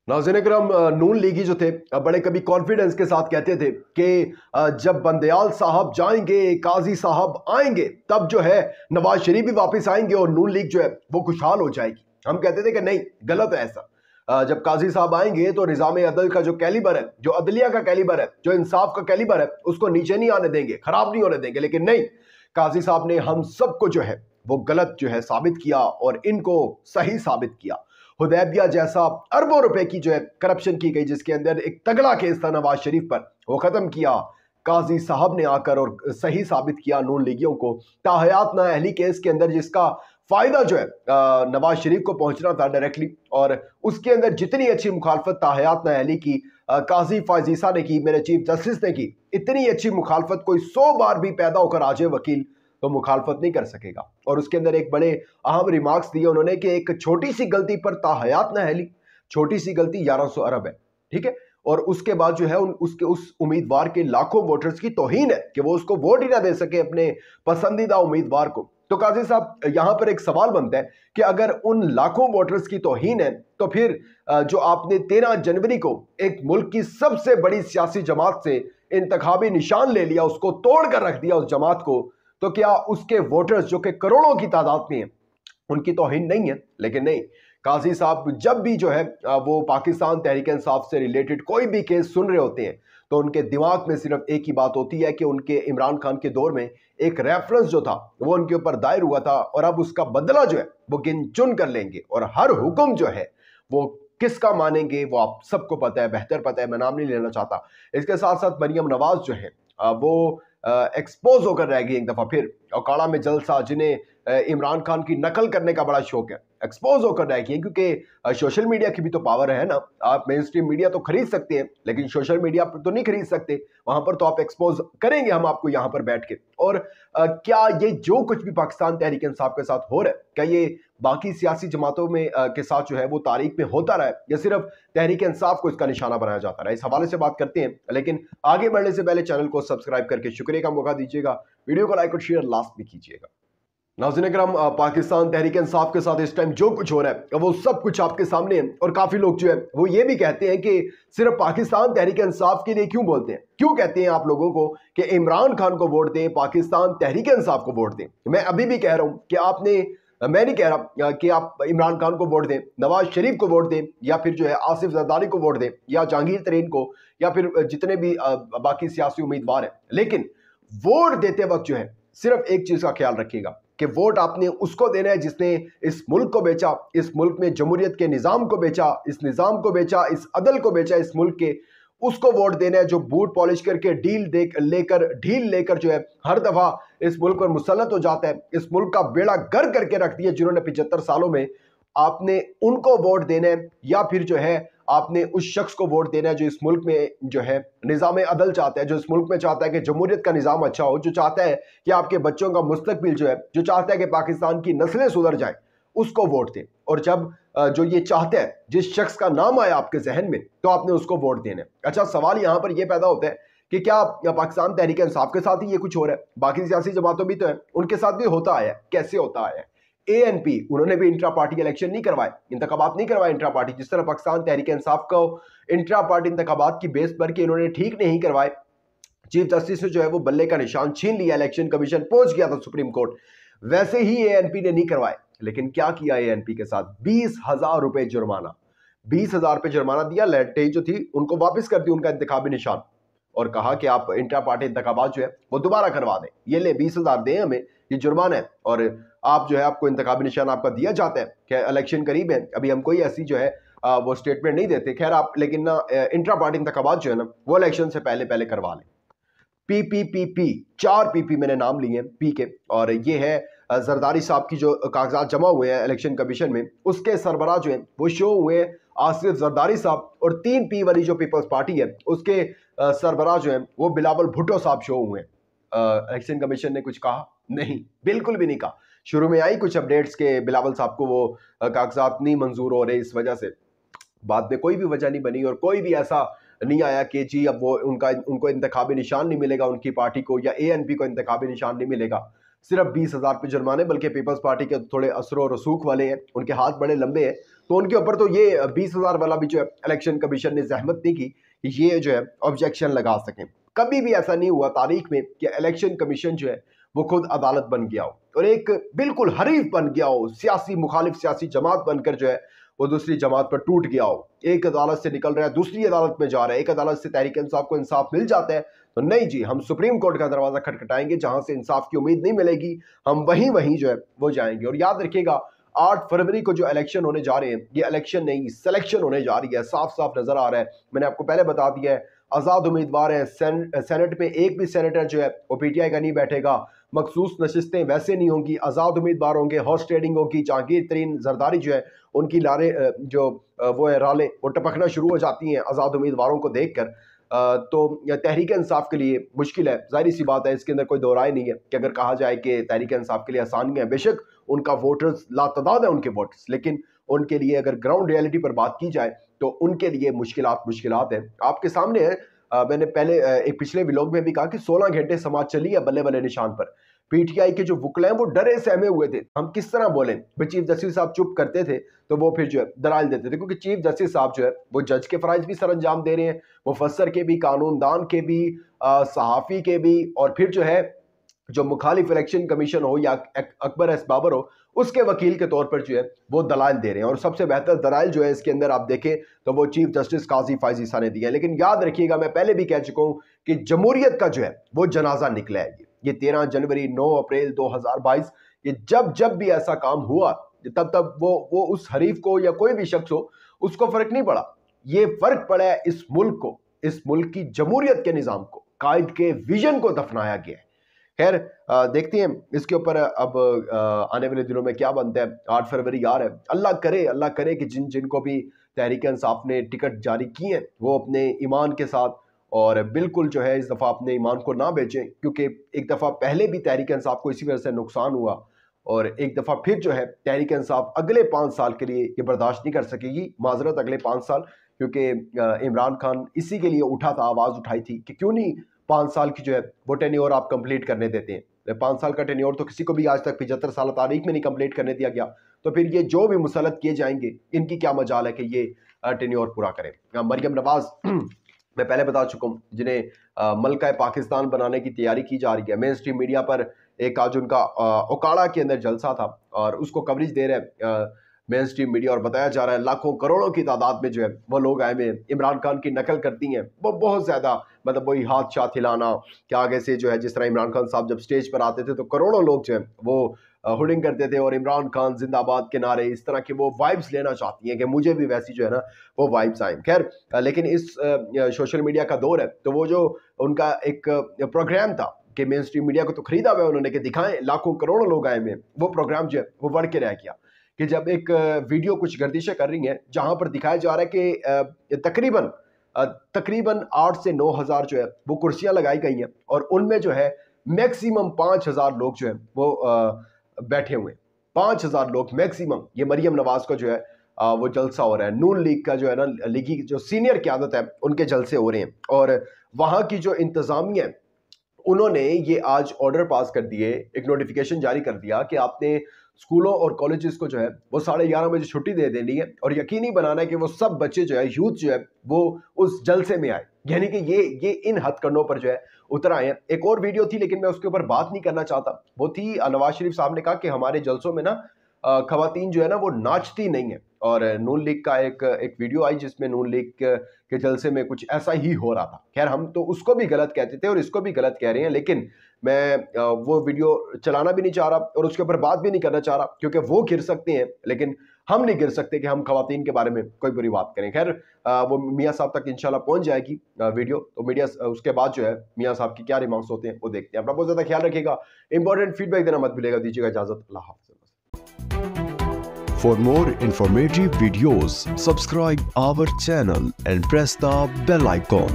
नाज़रीन इकराम, नून लीगी जो थे बड़े कभी कॉन्फिडेंस के साथ कहते थे कि जब बंदयाल साहब जाएंगे, काजी साहब आएंगे, तब जो है नवाज शरीफ भी वापस आएंगे और नून लीग जो है वो खुशहाल हो जाएगी। हम कहते थे कि नहीं, गलत है ऐसा। जब काजी साहब आएंगे तो निज़ाम अदल का जो कैलिबर है, जो अदलिया का कैलिबर है, जो इंसाफ का कैलिबर है, उसको नीचे नहीं आने देंगे, खराब नहीं होने देंगे। लेकिन नहीं, काजी साहब ने हम सबको जो है वो गलत जो है साबित किया और इनको सही साबित किया। हुदैबिया जैसा अरबों रुपए की जो है करप्शन की गई, जिसके अंदर एक तगड़ा केस था नवाज शरीफ पर, वो खत्म किया काजी साहब ने आकर और सही साबित किया नून लीगियों को। ताहयात नाअहली केस के अंदर जिसका फायदा जो है नवाज शरीफ को पहुंचना था डायरेक्टली, और उसके अंदर जितनी अच्छी मुखालफत ताहयात नाअहली की काजी फाजीसा ने की, मेरे चीफ जस्टिस ने की, इतनी अच्छी मुखालफत कोई 100 बार भी पैदा होकर आ जाए वकील तो मुखालफत नहीं कर सकेगा। और उसके अंदर एक बड़े अहम रिमार्क्स दिए उन्होंने कि एक छोटी सी गलती पर ताहयात नाअहली, छोटी सी गलती 1100 अरब है, ठीक है। और उसके बाद जो है उसके उस उम्मीदवार के लाखों वोटर्स की तौहीन है कि वो उसको वोट ही ना दे सके अपने पसंदीदा उम्मीदवार को। तो काजी साहब, यहां पर एक सवाल बनता है कि अगर उन लाखों वोटर्स की तौहीन है तो फिर जो आपने 13 जनवरी को एक मुल्क की सबसे बड़ी सियासी जमात से इंतखाबी निशान ले लिया, उसको तोड़ कर रख दिया उस जमात को, तो क्या उसके वोटर्स जो कि करोड़ों की तादाद में हैं उनकी तौहीन नहीं है? लेकिन नहीं, काजी साहब जब भी जो है वो पाकिस्तान तहरीक इंसाफ से रिलेटेड कोई भी केस सुन रहे होते हैं तो उनके दिमाग में सिर्फ एक ही बात होती है कि उनके इमरान खान के दौर में एक रेफरेंस जो था वो उनके ऊपर दायर हुआ था और अब उसका बदला जो है वो गिन चुन कर लेंगे, और हर हुक्म जो है वो किसका मानेंगे वो आप सबको पता है, बेहतर पता है, मैं नाम नहीं लेना चाहता। इसके साथ साथ मरियम नवाज जो है वो एक्सपोज होकर रह गई एक दफा फिर, और काला में जलसा जिन्हें इमरान खान की नकल करने का बड़ा शौक है, एक्सपोज होकर रह गई, क्योंकि सोशल मीडिया की भी तो पावर है ना। आप मेन स्ट्रीम मीडिया तो खरीद सकते हैं लेकिन सोशल मीडिया पर तो नहीं खरीद सकते, वहां पर तो आप एक्सपोज करेंगे हम आपको यहां पर बैठ के। और क्या ये जो कुछ भी पाकिस्तान तहरीक इंसाफ के साथ हो रहा है, क्या ये बाकी सियासी जमातों में के साथ जो है वो तारीख में होता रहा है या सिर्फ तहरीक इंसाफ को इसका निशाना बनाया जाता रहा है? इस हवाले से बात करते हैं, लेकिन आगे बढ़ने से पहले चैनल को सब्सक्राइब करके शुक्रिया का मौका दीजिएगा, वीडियो को लाइक और शेयर लास्ट में कीजिएगा। नाज़रीन इकराम, पाकिस्तान तहरीक इंसाफ के साथ इस टाइम जो कुछ हो रहा है वो सब कुछ आपके सामने है, और काफी लोग जो है वो ये भी कहते हैं कि सिर्फ पाकिस्तान तहरीक इंसाफ के लिए क्यों बोलते हैं, क्यों कहते हैं आप लोगों को कि इमरान खान को वोट दें, पाकिस्तान तहरीक इंसाफ को वोट दें। मैं अभी भी कह रहा हूं कि मैं नहीं कह रहा कि आप इमरान खान को वोट दें, नवाज शरीफ को वोट दें, या फिर जो है आसिफ जरदारी को वोट दें, या जहांगीर तरीन को, या फिर जितने भी बाकी सियासी उम्मीदवार हैं। लेकिन वोट देते वक्त जो है सिर्फ एक चीज का ख्याल रखिएगा कि वोट आपने उसको देना है जिसने इस मुल्क को बेचा, इस मुल्क में जमहूरियत के निज़ाम को बेचा, इस निज़ाम को बेचा, इस अदल को बेचा इस मुल्क के, उसको वोट देना है जो बूट पॉलिश करके ढील लेकर जो है हर दफा इस मुल्क पर मुसल्लत हो जाता है, इस मुल्क का बेड़ा गर्क करके रख दिया जिन्होंने 75 सालों में, आपने उनको वोट देना है। या फिर जो है आपने उस शख्स को वोट देना है जो इस मुल्क में जो है निज़ाम अदल चाहता है, जो इस मुल्क में चाहता है कि जमहूरियत का निज़ाम अच्छा हो, जो चाहता है कि आपके बच्चों का मुस्तकबिल जो है, जो चाहता है कि पाकिस्तान की नस्लें सुधर जाएं, उसको वोट दें। और जब जो ये चाहता है, जिस शख्स का नाम आया आपके जहन में, तो आपने उसको वोट देना है। अच्छा, सवाल यहां पर यह पैदा होता है कि क्या पाकिस्तान तहरीक इंसाफ के साथ ही ये कुछ हो रहा है? बाकी सियासी जमातों भी तो है, उनके साथ भी होता आया है। कैसे होता आया है? ANP उन्होंने भी इंट्रा पार्टी इलेक्शन नहीं करवाए, इंतखाबात नहीं करवाए इंट्रा पार्टी, जिस तरह पाकिस्तान तहरीक इंसाफ को इंट्रा पार्टी इंतखाबात की बेस पर के इन्होंने ठीक नहीं करवाए। चीफ जस्टिस ने जो है वो बल्ले का निशान छीन लिया, इलेक्शन कमीशन पहुंच गया था सुप्रीम कोर्ट, वैसे ही ANP ने नहीं करवाए। लेकिन क्या किया ANP के साथ? 20,000 रुपए जुर्माना, 20,000 रुपए जुर्माना दिया, लेटे जो थी उनको वापस कर दी उनका इंतखाबी निशान, और कहा कि आप इंट्रा पार्टी इंतखाबात जो है वो दोबारा करवा दें, ये ले 20,000 दें हमें, ये जुर्माना है, और आप जो है आपको इंतखाबी निशान आपका दिया जाता है कि इलेक्शन करीब है, अभी हम कोई ऐसी जो है वो स्टेटमेंट नहीं देते। खैर आप लेकिन ना इंट्रा पार्टी इंतखाबात जो है ना वो इलेक्शन से पहले करवा लें। PPPP 4 PP मैंने नाम लिए हैं पी के, और ये है जरदारी साहब की जो कागजात जमा हुए हैं इलेक्शन कमीशन में, उसके सरबराह जो है वो शो हुए हैं आसिफ जरदारी साहब, और 3P वाली जो पीपल्स पार्टी है उसके सरबराह जो है वो बिलावल भुट्टो साहब शो हुए हैं। इलेक्शन कमीशन ने कुछ कहा नहीं, बिल्कुल भी नहीं कहा। शुरू में आई कुछ अपडेट्स के बिलावल साहब को वो कागजात नहीं मंजूर हो रहे इस वजह से, बाद में कोई भी वजह नहीं बनी और कोई भी ऐसा नहीं आया कि जी अब वो उनको इंतखाबी निशान नहीं मिलेगा, उनकी पार्टी को या ANP को इंतखाबी निशान नहीं मिलेगा। सिर्फ 20,000 पे जुर्माने, बल्कि पीपल्स पार्टी के थोड़े असर और रसूख वाले हैं, उनके हाथ बड़े लंबे हैं, तो उनके ऊपर तो ये 20,000 वाला भी जो है इलेक्शन कमीशन ने जहमत नहीं की कि ये जो है ऑब्जेक्शन लगा सकें। कभी भी ऐसा नहीं हुआ तारीख में कि इलेक्शन कमीशन जो है वो खुद अदालत बन गया हो और एक बिल्कुल हरीफ बन गया हो, सियासी मुखालिफ सियासी जमात बनकर जो है वो दूसरी जमात पर टूट गया हो। एक अदालत से निकल रहा है, दूसरी अदालत में जा रहा है, एक अदालत से तहरीक इंसाफ को इंसाफ मिल जाता है तो नहीं जी, हम सुप्रीम कोर्ट का दरवाजा खटखटाएंगे, जहां से इंसाफ की उम्मीद नहीं मिलेगी हम वहीं जो है वो जाएंगे। और याद रखिएगा 8 फरवरी को जो इलेक्शन होने जा रहे हैं, ये इलेक्शन नहीं सिलेक्शन होने जा रही है, साफ साफ नजर आ रहा है। मैंने आपको पहले बता दिया है, आजाद उम्मीदवार है, सेनेट में एक भी सेनेटर जो है वो पीटीआई का नहीं बैठेगा, मखसूस नशिस्तें वैसे नहीं होंगी, आज़ाद उम्मीदवार होंगे, हॉर्स ट्रेडिंग होगी, जहांगीर तरीन जरदारी जो है उनकी लारे जो वो है रालें वो टपकना शुरू हो जाती हैं आज़ाद उम्मीदवारों को देखकर। तो तहरीक इंसाफ के लिए मुश्किल है, जाहिर सी बात है, इसके अंदर कोई दो राय नहीं है कि अगर कहा जाए कि तहरीक इंसाफ के लिए आसानियाँ हैं, बेशक उनका वोटर्स लातदाद है उनके वोटर्स, लेकिन उनके लिए अगर ग्राउंड रियलिटी पर बात की जाए तो उनके लिए मुश्किलात है। आपके सामने है, मैंने पहले एक पिछले व्लॉग में भी कहा कि 16 घंटे समाज चली है बल्ले बल्ले निशान पर। पीटीआई के जो वकील हैं वो डरे सहमे हुए थे, हम किस तरह बोलें। फिर चीफ जस्टिस साहब चुप करते थे तो वो फिर जो है दलाल देते थे, क्योंकि चीफ जस्टिस साहब जो है वो जज के फराइज भी सर अंजाम दे रहे हैं, मुफस्सर के भी, कानूनदान के भी, सहाफ़ी के भी, और फिर जो है जो मुखालिफ इलेक्शन कमीशन हो या अकबर एस बाबर हो उसके वकील के तौर पर जो है वो दलाल दे रहे हैं। और सबसे बेहतर दलाल जो है इसके अंदर आप देखें तो वो चीफ जस्टिस काजी फायजी सा ने दिया है। लेकिन याद रखिएगा, मैं पहले भी कह चुका हूँ कि जमहूरियत का जो है वो जनाजा निकला है। ये 13 जनवरी 9 अप्रैल 2022 ये जब भी ऐसा काम हुआ तब वो उस हरीफ को या कोई भी शख्स हो उसको फर्क नहीं पड़ा। ये फर्क पड़ा है इस मुल्क को, इस मुल्क की जमहूरियत के निज़ाम को, कायद के विजन को दफनाया गया है। खैर देखते हैं इसके ऊपर अब आने वाले दिनों में क्या बनता है। 8 फरवरी आ रहा है, अल्लाह करे कि जिनको भी तहरीक इंसाफ ने टिकट जारी किए हैं वो अपने ईमान के साथ और बिल्कुल जो है इस दफ़ा अपने ईमान को ना बेचें, क्योंकि एक दफ़ा पहले भी तहरीक इंसाफ को इसी वजह से नुकसान हुआ और एक दफ़ा फिर जो है तहरीक इंसाफ अगले 5 साल के लिए ये बर्दाश्त नहीं कर सकेगी। माजरत अगले 5 साल, क्योंकि इमरान खान इसी के लिए उठा था, आवाज़ उठाई थी कि क्यों नहीं 5 साल की जो है वो टेन्योर आप कंप्लीट करने देते हैं। 5 साल का टेन्योर तो किसी को भी आज तक 75 साल तारीख में नहीं कंप्लीट करने दिया गया, तो फिर ये जो भी मुसल्लत किए जाएंगे इनकी क्या मजाल है कि ये टेन्योर पूरा करें। मरियम नवाज मैं पहले बता चुका हूँ, जिन्हें मलका पाकिस्तान बनाने की तैयारी की जा रही है। मेन स्ट्रीम मीडिया पर एक आज उनका ओकाड़ा के अंदर जलसा था और उसको कवरेज दे रहे मेन स्ट्रीम मीडिया, और बताया जा रहा है लाखों करोड़ों की तादाद में जो है वो लोग आए हुए इमरान खान की नकल करती हैं। वो बहुत ज़्यादा, मतलब वही हाथ शाथ हिलाना कि आगे से जो है जिस तरह इमरान खान साहब जब स्टेज पर आते थे तो करोड़ों लोग जो है वो हुडिंग करते थे और इमरान खान जिंदाबाद के नारे, इस तरह के वो वाइब्स लेना चाहती हैं कि मुझे भी वैसी जो है ना वो वाइब्स आए। खैर लेकिन इस सोशल मीडिया का दौर है तो वो जो उनका एक प्रोग्राम था कि मेन स्ट्रीम मीडिया को तो खरीदा हुआ उन्होंने कि दिखाएं लाखों करोड़ों लोग आए में, वो प्रोग्राम जो है वो बढ़ के रह गया कि जब एक वीडियो कुछ गर्दिशें कर रही हैं जहां पर दिखाया जा रहा है कि तकरीबन 8 से 9 हज़ार जो है वो कुर्सियां लगाई गई हैं और उनमें जो है मैक्सिमम 5,000 लोग जो है वो बैठे हुए, 5,000 लोग मैक्सिमम। ये मरियम नवाज का जो है वो जलसा हो रहा है, नून लीग का जो है ना, लीग की जो सीनियर क़यादत है उनके जलसे हो रहे हैं। और वहाँ की जो इंतज़ामिया है उन्होंने ये आज ऑर्डर पास कर दिए, एक नोटिफिकेशन जारी कर दिया कि आपने स्कूलों और कॉलेजेस को जो है वो 11:30 बजे छुट्टी दे देनी है और यकीनी बनाना है कि वो सब बच्चे जो है, यूथ जो है वो उस जलसे में आए। यानी कि ये इन हथकंडों पर जो है उतर आए हैं। एक और वीडियो थी लेकिन मैं उसके ऊपर बात नहीं करना चाहता, वो थी नवाज शरीफ साहब ने कहा कि हमारे जलसों में ना खवातीन जो है ना वो नाचती नहीं है, और नून लीग का एक वीडियो आई जिसमें नून लीग के जलसे में कुछ ऐसा ही हो रहा था। खैर हम तो उसको भी गलत कहते थे और इसको भी गलत कह रहे हैं, लेकिन मैं वो वीडियो चलाना भी नहीं चाह रहा और उसके ऊपर बात भी नहीं करना चाह रहा, क्योंकि वो गिर सकते हैं लेकिन हम नहीं गिर सकते कि हम खवातीन के बारे में कोई बुरी बात करें। खैर वो मियाँ साहब तक इंशाल्लाह पहुंच जाएगी वीडियो, तो मीडिया उसके बाद जो है मियाँ साहब की क्या रिमार्क्स होते हैं वो देखते हैं। अपना बहुत ज़्यादा ख्याल रखिएगा, इंपॉर्टेंट फीडबैक देना मत भूलिएगा। दीजिएगा इजाज़त, अल्लाह हाफ़िज़। For more informative videos, subscribe our channel and press the bell icon.